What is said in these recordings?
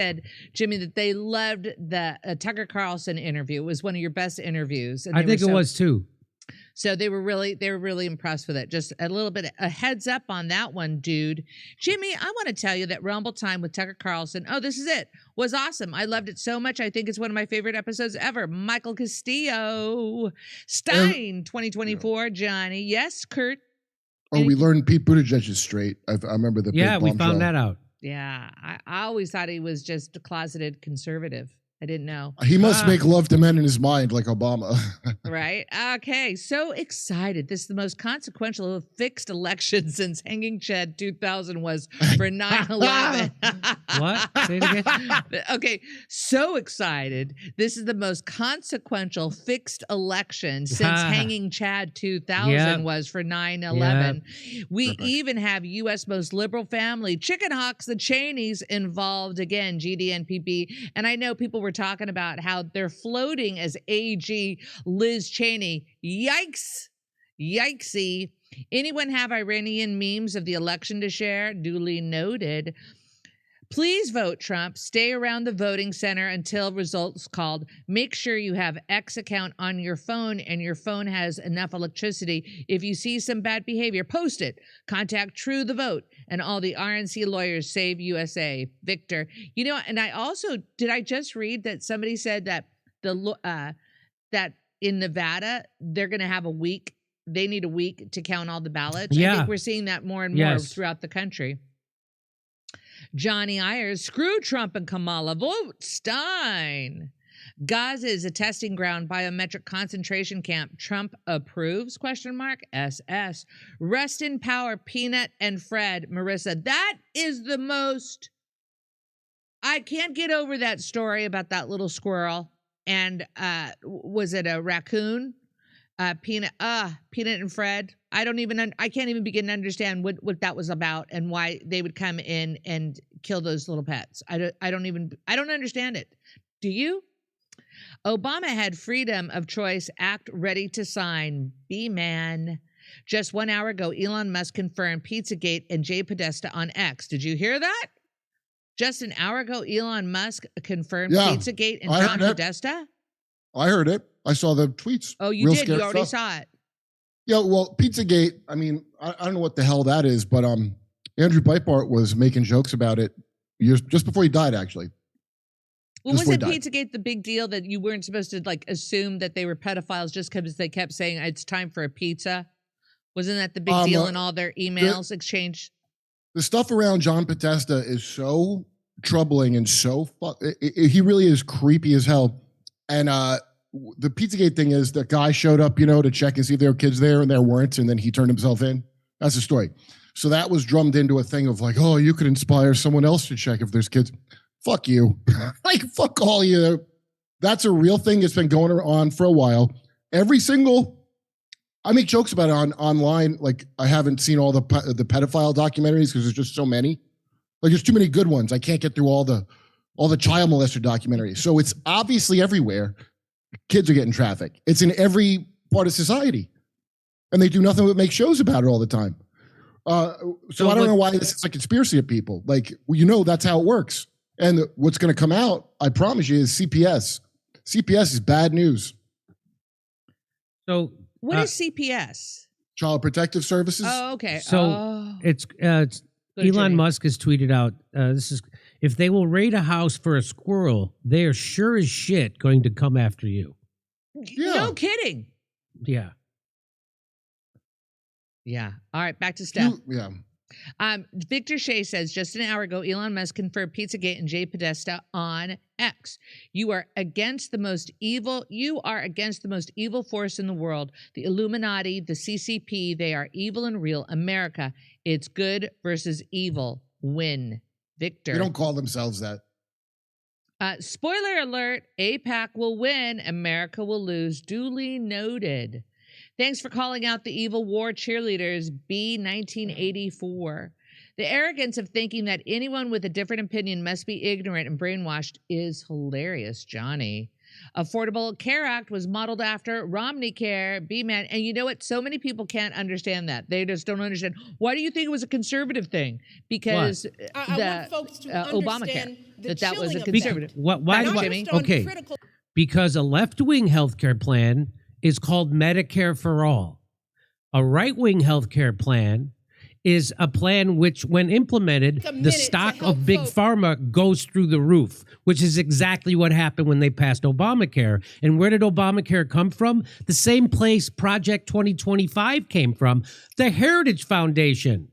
said, Jimmy, that they loved the Tucker Carlson interview. It was one of your best interviews. And I think it was too. So they were really impressed with it. Just a little bit a heads up on that one, dude. Jimmy, I want to tell you that Rumble Time with Tucker Carlson, oh, this is it, was awesome. I loved it so much. I think it's one of my favorite episodes ever. Michael Castillo. Stein, 2024, Johnny. Yes, Kurt. Oh, we learned Pete Buttigieg is straight. I remember the Yeah, big we bombshell. found that out. Yeah, I always thought he was just a closeted conservative. I didn't know. He must make love to men in his mind like Obama. Right? Okay. So excited. This is the most consequential of fixed election since Hanging Chad 2000 was for 9/11. What? Say it again. Okay. So excited. This is the most consequential fixed election since Hanging Chad 2000 was for 9/11. We even have U.S. most liberal family, Chicken Hawks, the Cheneys, involved again, GDNPP. And I know people were talking about how they're floating as AG Liz Chaney. Yikes. Yikesy. Anyone have Iranian memes of the election to share? Duly noted. Please vote Trump. Stay around the voting center until results called. Make sure you have X account on your phone and your phone has enough electricity. If you see some bad behavior, post it. Contact True the Vote and all the RNC lawyers. Save USA. Victor. You know, and I also, did I just read that somebody said that that in Nevada, they're going to have a week. They need a week to count all the ballots. I think we're seeing that more and more throughout the country. Johnny Ayers, screw Trump and Kamala, vote Stein. Gaza is a testing ground, biometric concentration camp. Trump approves, ? SS. Rest in power, Peanut and Fred. Marissa, that is the most, I can't get over that story about that little squirrel. And was it a raccoon? Peanut and Fred. I can't even begin to understand what that was about and why they would come in and kill those little pets. I don't understand it. Do you? Obama had freedom of choice act ready to sign. B-man. Just 1 hour ago, Elon Musk confirmed Pizzagate and Jay Podesta on X. Did you hear that? Just an hour ago, Elon Musk confirmed Pizzagate and John Podesta? I heard it. I saw the tweets. Oh, you did? You already saw it. Yeah, well, Pizzagate, I mean, I don't know what the hell that is, but Andrew Breitbart was making jokes about it just before he died, actually. Well, wasn't Pizzagate the big deal that you weren't supposed to assume that they were pedophiles just because they kept saying it's time for a pizza? Wasn't that the big deal in all their emails exchange? The stuff around John Podesta is so troubling and so he really is creepy as hell. And the Pizzagate thing is the guy showed up, to check and see if there were kids there, and there weren't, and then he turned himself in. That's the story. So that was drummed into a thing of oh, you could inspire someone else to check if there's kids. Fuck you. Fuck all you. That's a real thing. It's been going on for a while. I make jokes about it online. I haven't seen all the pedophile documentaries because there's just so many. There's too many good ones. I can't get through all the child molester documentaries. So it's obviously everywhere. Kids are getting trafficked. It's in every part of society. And they do nothing but make shows about it all the time. So I don't know why this is a conspiracy of people. That's how it works. And what's going to come out, I promise you, is CPS. CPS is bad news. So what is CPS? Child Protective Services. Oh, okay. So it's Elon Musk has tweeted out, this is, if they will raid a house for a squirrel, they are sure as shit going to come after you. Yeah. No kidding. Yeah. Yeah. All right. Back to Steph. Yeah. Victor Shea says, just an hour ago, Elon Musk confirmed Pizzagate and Jay Podesta on X. You are against the most evil force in the world. The Illuminati, the CCP, they are evil and real. America, it's good versus evil. Win. Victor. They don't call themselves that. Spoiler alert, AIPAC will win. America will lose. Duly noted. Thanks for calling out the evil war cheerleaders, B1984. The arrogance of thinking that anyone with a different opinion must be ignorant and brainwashed is hilarious, Johnny. Affordable Care Act was modeled after Romney Care, B-Man. And you know what? So many people can't understand that. They just don't understand. Why do you think it was a conservative thing? Because I want folks to Obamacare, that was a chilling conservative. Why, Jimmy? Okay, because a left-wing healthcare plan is called Medicare for All. A right-wing healthcare plan is a plan which, when implemented, the stock of big pharma goes through the roof, which is exactly what happened when they passed Obamacare. And where did Obamacare come from? The same place Project 2025 came from, the Heritage Foundation.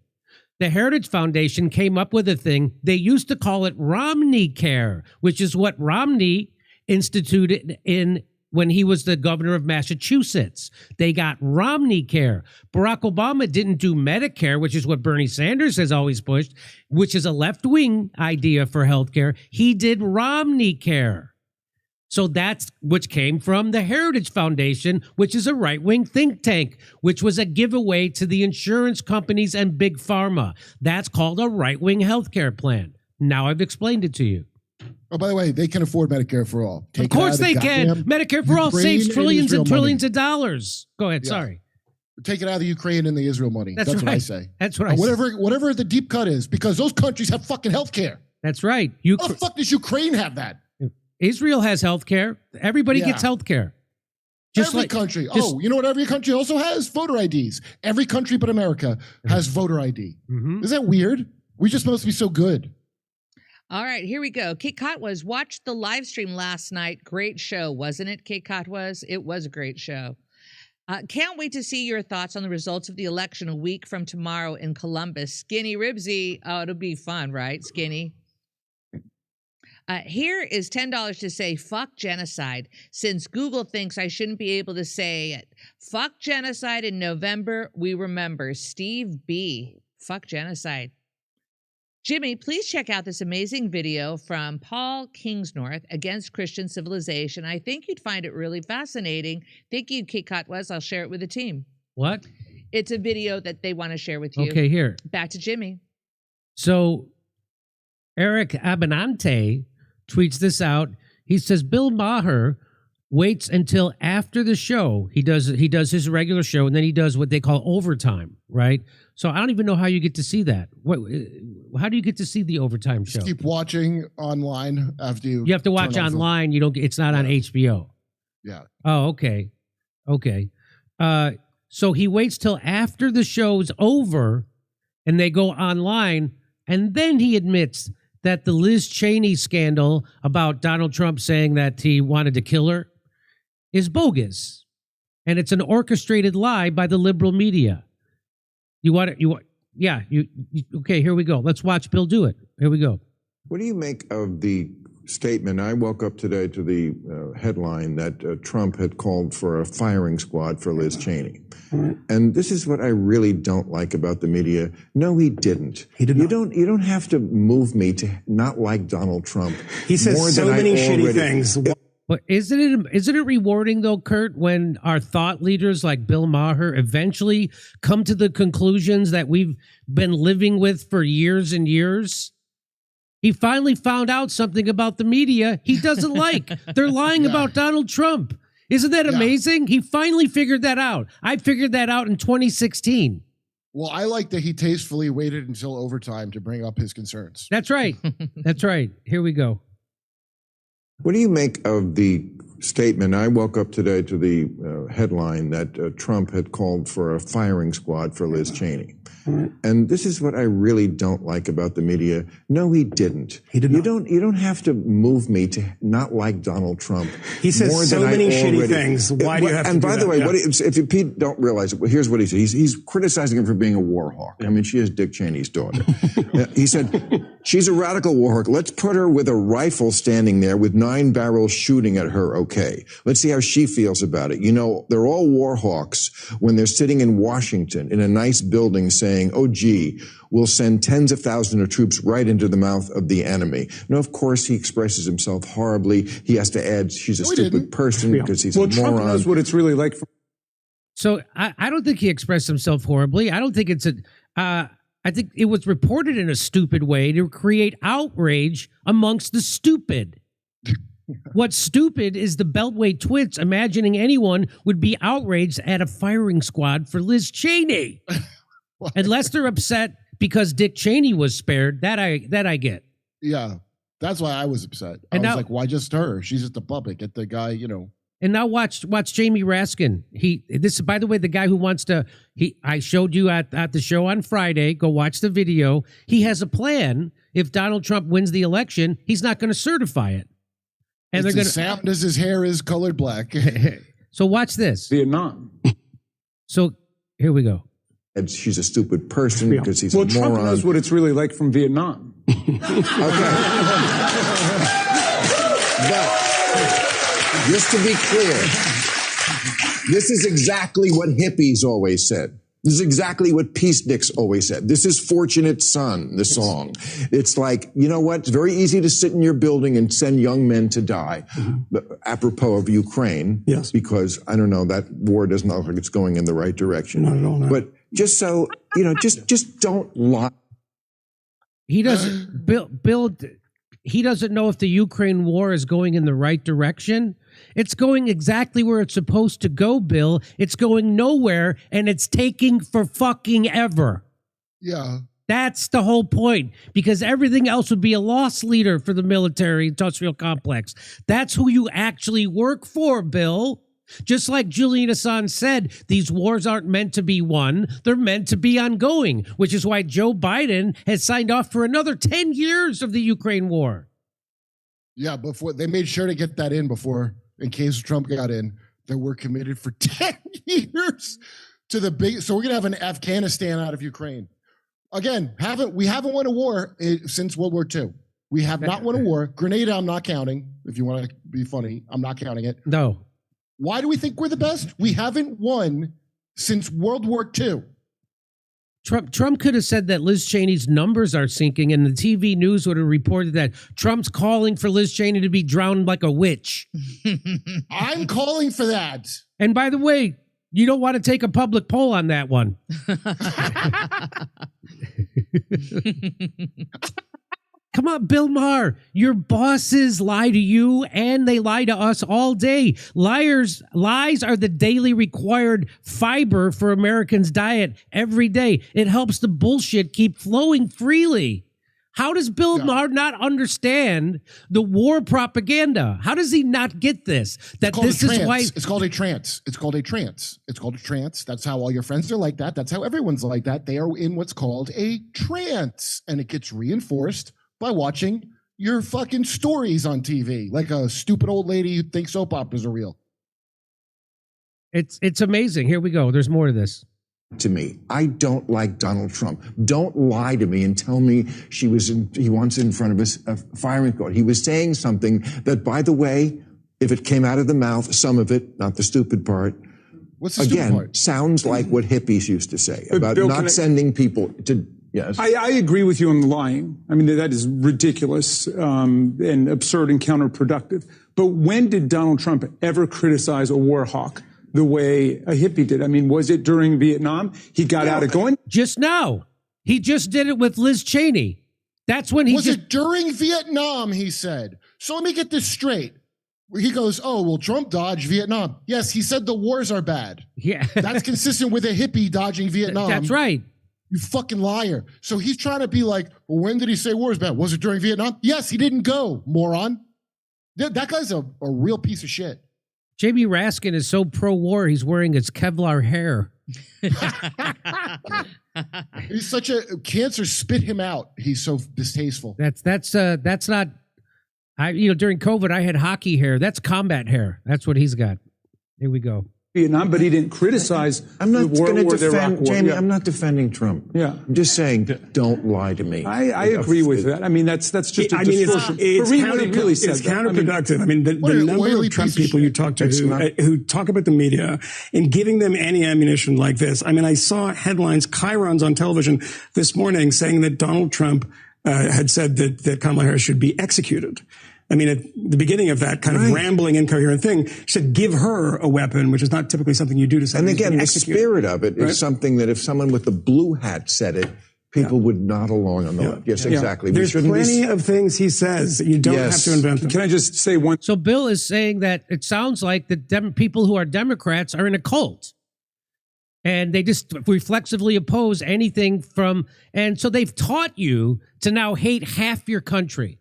The Heritage Foundation came up with a thing. They used to call it Romney Care, which is what Romney instituted when he was the governor of Massachusetts. They got Romney Care. Barack Obama didn't do Medicare, which is what Bernie Sanders has always pushed, which is a left-wing idea for healthcare. He did Romney Care. So that's which came from the Heritage Foundation, which is a right-wing think tank, which was a giveaway to the insurance companies and big pharma. That's called a right-wing healthcare plan. Now I've explained it to you. Oh, by the way, they can afford Medicare for all. Of course they can. Medicare for all saves trillions and trillions of dollars. Go ahead. Yeah. Sorry. Take it out of the Ukraine and the Israel money. That's right. What I say. That's what I say. Whatever the deep cut is, because those countries have fucking health care. That's right. How the fuck does Ukraine have that? Israel has health care. Everybody gets health care. Every country. You know what every country also has? Voter IDs. Every country but America has voter ID. Mm-hmm. Is that weird? We just must be so good. All right, here we go. Kate Kotwas watched the live stream last night. Great show, wasn't it, Kate Kotwas? It was a great show. Can't wait to see your thoughts on the results of the election a week from tomorrow in Columbus. Skinny Ribsy. Oh, it'll be fun, right, Skinny? Here is $10 to say fuck genocide, since Google thinks I shouldn't be able to say it. Fuck genocide in November, we remember. Steve B. Fuck genocide. Jimmy, please check out this amazing video from Paul Kingsnorth against Christian civilization. I think you'd find it really fascinating. Thank you, Kate Kotwas. I'll share it with the team. What? It's a video that they want to share with you. Okay, here. Back to Jimmy. So Eric Abinante tweets this out. He says Bill Maher waits until after the show. He does his regular show, and then he does what they call overtime, right? So I don't even know how you get to see that. How do you get to see the overtime show? Just keep watching online after you. You have to watch online. You don't. It's not on HBO. Yeah. Oh, okay. Okay. So he waits till after the show's over, and they go online, and then he admits that the Liz Chaney scandal about Donald Trump saying that he wanted to kill her is bogus, and it's an orchestrated lie by the liberal media. Okay, here we go. Let's watch Bill do it. Here we go. What do you make of the statement? I woke up today to the headline that Trump had called for a firing squad for Liz Chaney. And this is what I really don't like about the media. No, he didn't. He did not. You don't have to move me to not like Donald Trump. He says more so than many shitty things. But isn't it rewarding though, Kurt, when our thought leaders like Bill Maher eventually come to the conclusions that we've been living with for years and years? He finally found out something about the media he doesn't like. They're lying about Donald Trump. Isn't that amazing? He finally figured that out. I figured that out in 2016. Well, I like that he tastefully waited until overtime to bring up his concerns. That's right. That's right. Here we go. What do you make of the statement? I woke up today to the headline that Trump had called for a firing squad for Liz Chaney. And this is what I really don't like about the media. No, he didn't. He did not. You don't have to move me to not like Donald Trump. He says more so many shitty things. Why do you have to do that? And by the way, if you don't realize it, here's what he said. He's criticizing her for being a war hawk. I mean, she is Dick Cheney's daughter. He said, she's a radical war hawk. Let's put her with a rifle standing there with 9 barrels shooting at her. Okay. Let's see how she feels about it. You know, they're all war hawks when they're sitting in Washington in a nice building saying, oh, gee, we'll send tens of thousands of troops right into the mouth of the enemy. No, of course, he expresses himself horribly. He has to add she's a stupid person because he's a moron. Trump knows what it's really like. So I don't think he expressed himself horribly. I don't think it's I think it was reported in a stupid way to create outrage amongst the stupid. What's stupid is the Beltway twits imagining anyone would be outraged at a firing squad for Liz Cheney. Unless they're upset because Dick Cheney was spared. That I get. Yeah. That's why I was upset. I was like, why just her? She's just a puppet. Get the guy, you know. And now watch Jamie Raskin. This is, by the way, the guy who wants to, I showed you at the show on Friday. Go watch the video. He has a plan. If Donald Trump wins the election, he's not going to certify it. And it's as sound as his hair is colored black. So watch this. Vietnam. So here we go. And she's a stupid person because he's a moron. Trump knows what it's really like from Vietnam. Okay. But just to be clear, this is exactly what hippies always said. This is exactly what peaceniks always said. This is Fortunate Son, the song. It's like, you know what? It's very easy to sit in your building and send young men to die. Apropos of Ukraine. Yes. Because, I don't know, that war doesn't look like it's going in the right direction. Not at all, no. But just so, you know, just don't lie. He doesn't, Bill, he doesn't know if the Ukraine war is going in the right direction. It's going exactly where it's supposed to go, Bill. It's going nowhere, and it's taking for fucking ever. Yeah. That's the whole point, because everything else would be a loss leader for the military industrial complex. That's who you actually work for, Bill. Just like Julian Assange said, these wars aren't meant to be won. They're meant to be ongoing, which is why Joe Biden has signed off for another 10 years of the Ukraine war. Yeah, before they made sure to get that in before, in case Trump got in, that we're committed for 10 years to the big. So we're going to have an Afghanistan out of Ukraine. Again, we haven't won a war since World War II. We have not won a war. Grenada, I'm not counting. If you want to be funny, I'm not counting it. No. Why do we think we're the best? We haven't won since World War II. Trump could have said that Liz Cheney's numbers are sinking, and the TV news would have reported that Trump's calling for Liz Cheney to be drowned like a witch. I'm calling for that. And by the way, you don't want to take a public poll on that one. Come on, Bill Maher. Your bosses lie to you and they lie to us all day. Lies are the daily required fiber for Americans' diet every day. It helps the bullshit keep flowing freely. How does Bill Maher not understand the war propaganda? How does he not get this? That this is why it's called a trance. It's called a trance. It's called a trance. That's how all your friends are like that. That's how everyone's like that. They are in what's called a trance, and it gets reinforced by watching your fucking stories on TV, like a stupid old lady who thinks soap operas are real. It's amazing. Here we go. There's more to this. To me, I don't like Donald Trump. Don't lie to me and tell me he wants in front of a firing squad. He was saying something that, by the way, if it came out of the mouth, some of it, not the stupid part, what's the stupid part? Sounds like what hippies used to say about Bill, not sending people to. Yes. I agree with you on the lying. I mean, that is ridiculous and absurd and counterproductive. But when did Donald Trump ever criticize a war hawk the way a hippie did? I mean, was it during Vietnam? He got out of going? Just now. He just did it with Liz Cheney. That's when he was it during Vietnam, he said. So let me get this straight. He goes, oh, well, Trump dodged Vietnam. Yes, he said the wars are bad. Yeah. That's consistent with a hippie dodging Vietnam. That's right. You fucking liar. So he's trying to be like, well, when did he say war is bad? Was it during Vietnam? Yes, he didn't go, moron. That guy's a real piece of shit. Jamie Raskin is so pro-war, he's wearing his Kevlar hair. He's such a cancer spit him out. He's so distasteful. That's not. During COVID, I had hockey hair. That's combat hair. That's what he's got. Here we go. Vietnam, but he didn't criticize I'm not the war going to the Iraq defend war. Jamie. Yeah. I'm not defending Trump. Yeah, I'm just saying, don't lie to me. I agree with that. I mean, that's just a distortion. It's counterproductive. I mean, the number of Trump people you talk to who talk about the media and giving them any ammunition like this. I mean, I saw headlines, chyrons on television this morning saying that Donald Trump had said that Kamala Harris should be executed. I mean, at the beginning of that kind of rambling, incoherent thing, she said, give her a weapon, which is not typically something you do to someone. And again, the spirit of it is something that if someone with the blue hat said it, people would nod along on the left. Yes, exactly. There's plenty of things he says that you don't have to invent them. Can I just say one? So Bill is saying that it sounds like the people who are Democrats are in a cult. And they just reflexively oppose anything from, and so they've taught you to now hate half your country.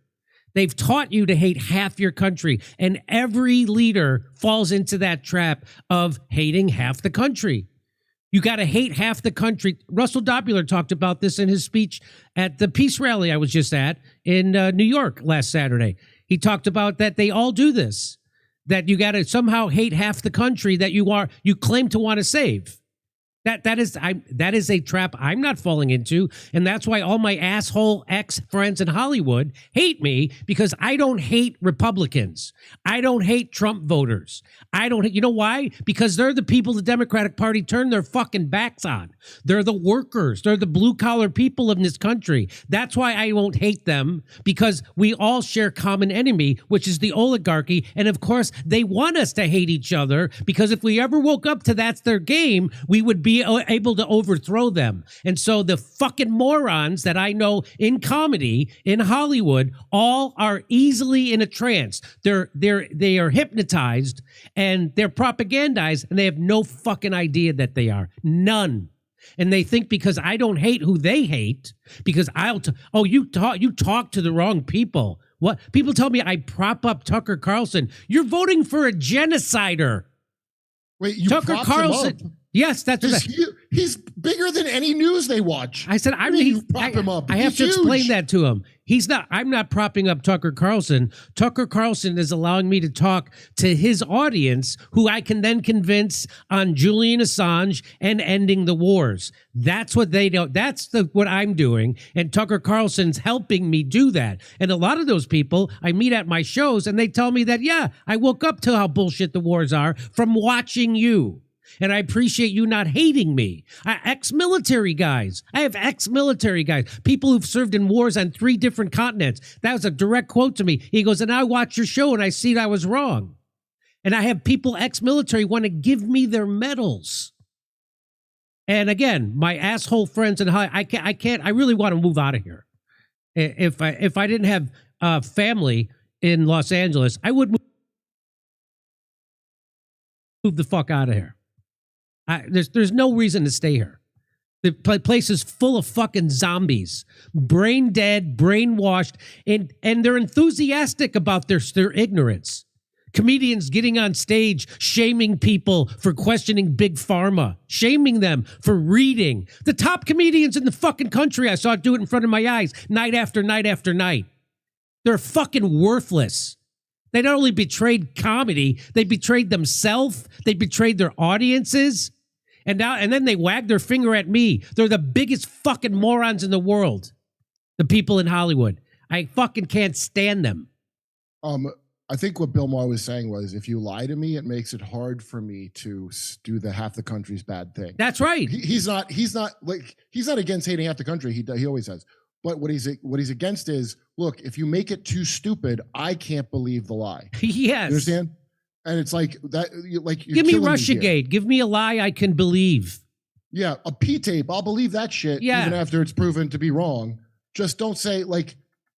They've taught you to hate half your country. And every leader falls into that trap of hating half the country. You got to hate half the country. Russell Doppler talked about this in his speech at the peace rally I was just at in New York last Saturday. He talked about that they all do this, that you got to somehow hate half the country that you claim to want to save. That is a trap I'm not falling into, and that's why all my asshole ex-friends in Hollywood hate me, because I don't hate Republicans. I don't hate Trump voters. You know why? Because they're the people the Democratic Party turned their fucking backs on. They're the workers. They're the blue-collar people in this country. That's why I won't hate them, because we all share common enemy, which is the oligarchy, and of course, they want us to hate each other, because if we ever woke up to that's their game, we would be able to overthrow them. And so the fucking morons that I know in comedy in Hollywood all are easily in a trance. They are hypnotized and they're propagandized, and they have no fucking idea that they are. None. And they think because I don't hate who they hate, because you talk to the wrong people. What people tell me I prop up Tucker Carlson. You're voting for a genocider. Wait, you Tucker Carlson. Yes, that's what he's bigger than any news they watch. I said, prop him up. I have to explain that to him. I'm not propping up Tucker Carlson. Tucker Carlson is allowing me to talk to his audience, who I can then convince on Julian Assange and ending the wars. That's what they do. That's what I'm doing. And Tucker Carlson's helping me do that. And a lot of those people I meet at my shows, and they tell me that, yeah, I woke up to how bullshit the wars are from watching you. And I appreciate you not hating me. Ex-military guys. I have ex-military guys. People who've served in wars on 3 different continents. That was a direct quote to me. He goes, and I watch your show and I see that I was wrong. And I have people ex-military want to give me their medals. And again, my asshole friends and I really want to move out of here. If I didn't have family in Los Angeles, I would move the fuck out of here. There's no reason to stay here. The place is full of fucking zombies, brain dead, brainwashed, and they're enthusiastic about their ignorance. Comedians getting on stage, shaming people for questioning big pharma, shaming them for reading. The top comedians in the fucking country, I saw it do it in front of my eyes, night after night after night. They're fucking worthless. They not only betrayed comedy, they betrayed themselves, they betrayed their audiences. And then they wag their finger at me. They're the biggest fucking morons in the world. The people in Hollywood. I fucking can't stand them. I think what Bill Maher was saying was, if you lie to me, it makes it hard for me to do the half the country's bad thing. That's right. He's not against hating half the country. He always has. But what he's against is, look, if you make it too stupid, I can't believe the lie. Yes. You understand? And it's like that. Give me Russiagate. Give me a lie I can believe. Yeah, a P-tape. I'll believe that shit, even after it's proven to be wrong. Just don't say,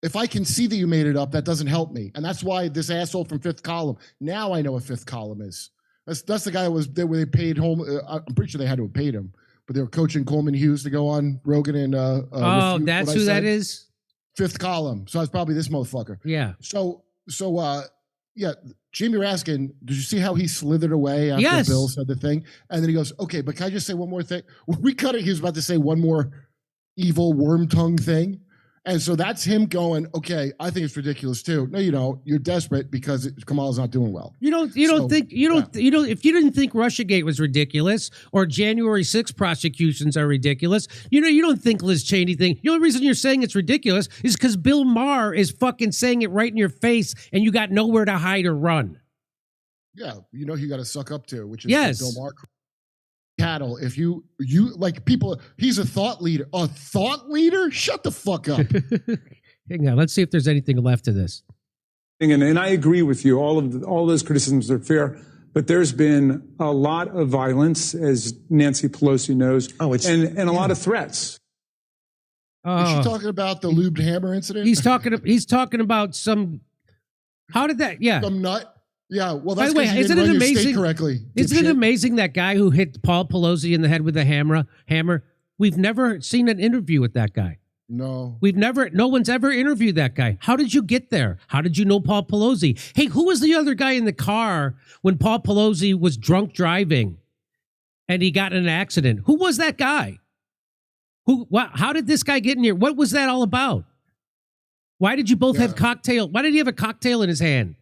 if I can see that you made it up, that doesn't help me. And that's why this asshole from Fifth Column. Now I know what Fifth Column is. That's the guy that was there where they paid home. I'm pretty sure they had to have paid him, but they were coaching Coleman Hughes to go on Rogan and. That's who that is. Fifth Column. So it's probably this motherfucker. Yeah. So Jamie Raskin, did you see how he slithered away after Bill said the thing? And then he goes, okay, but can I just say one more thing? When we cut it, he was about to say one more evil worm tongue thing. And so that's him going, okay, I think it's ridiculous too. No, you don't. You're desperate because Kamala's not doing well. If you didn't think Russiagate was ridiculous or January 6th prosecutions are ridiculous, you don't think Liz Chaney thing. The only reason you're saying it's ridiculous is because Bill Maher is fucking saying it right in your face and you got nowhere to hide or run. Yeah. You got to suck up to, which is Bill Maher. Cattle, if you like people, he's a thought leader. A thought leader? Shut the fuck up. Hang on, let's see if there's anything left to this. And I agree with you. All those criticisms are fair, but there's been a lot of violence, as Nancy Pelosi knows, and a lot of threats. Is she talking about the lubed hammer incident? He's talking about some. How did that? Yeah, some nut. Yeah. Well, that's by the way, isn't it amazing? Correctly. Isn't it amazing that guy who hit Paul Pelosi in the head with a hammer? We've never seen an interview with that guy. No. No one's ever interviewed that guy. How did you get there? How did you know Paul Pelosi? Hey, who was the other guy in the car when Paul Pelosi was drunk driving and he got in an accident? Who was that guy? How did this guy get in here? What was that all about? Why did you both have cocktail? Why did he have a cocktail in his hand?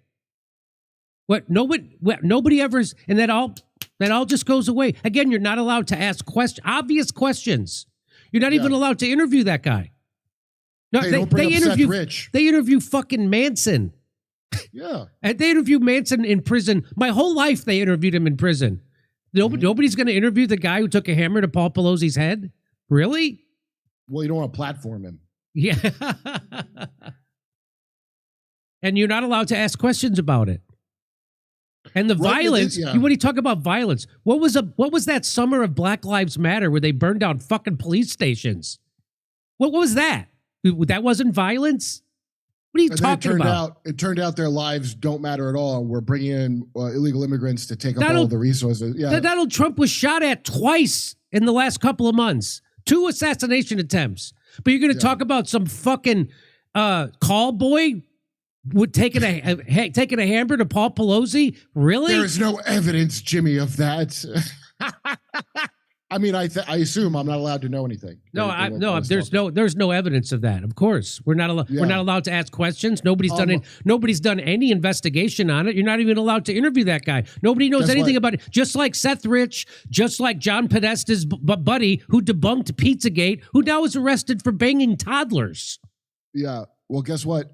Nobody ever, and that all just goes away. Again, you're not allowed to ask obvious questions. You're not even allowed to interview that guy. No, hey, they interview Rich. They interview fucking Manson. Yeah. And they interview Manson in prison. My whole life they interviewed him in prison. Nobody's going to interview the guy who took a hammer to Paul Pelosi's head? Really? Well, you don't want to platform him. Yeah. And you're not allowed to ask questions about it. And the violence, when you talk about violence, what was that summer of Black Lives Matter where they burned down fucking police stations? What was that? That wasn't violence? What are you talking about? It turned out their lives don't matter at all. We're bringing in illegal immigrants to take up all the resources. Yeah. Donald Trump was shot at twice in the last couple of months. 2 assassination attempts. But you're going to talk about some fucking call boy taking a hammer to Paul Pelosi? Really? There is no evidence, Jimmy, of that. I mean, I assume I'm not allowed to know anything. There's no evidence of that. Of course, we're not allowed. Yeah. We're not allowed to ask questions. Nobody's done any investigation on it. You're not even allowed to interview that guy. Nobody knows anything about it. Just like Seth Rich, just like John Podesta's buddy who debunked Pizzagate, who now is arrested for banging toddlers. Yeah. Well, guess what?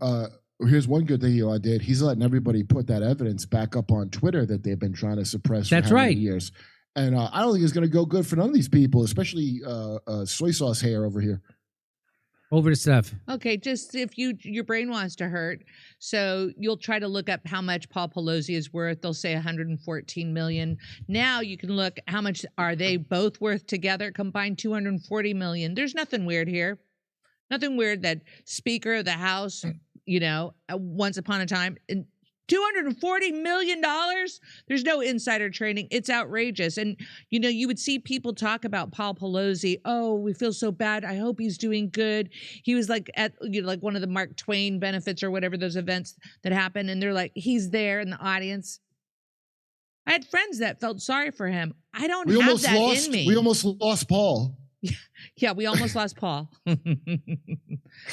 Here's one good thing Elon did. He's letting everybody put that evidence back up on Twitter that they've been trying to suppress for many years. And I don't think it's going to go good for none of these people, especially soy sauce hair over here. Over to Steph. Okay, just if your brain wants to hurt, so you'll try to look up how much Paul Pelosi is worth. They'll say 114 million. Now you can look how much are they both worth together, combined 240 million. There's nothing weird here. Nothing weird that Speaker of the House, once upon a time, $240 million. There's no insider trading. It's outrageous. And, you would see people talk about Paul Pelosi. Oh, we feel so bad. I hope he's doing good. He was like at like one of the Mark Twain benefits or whatever, those events that happen. And they're like, he's there in the audience. I had friends that felt sorry for him. I don't have that in me. We almost lost Paul. Yeah, we almost lost Paul.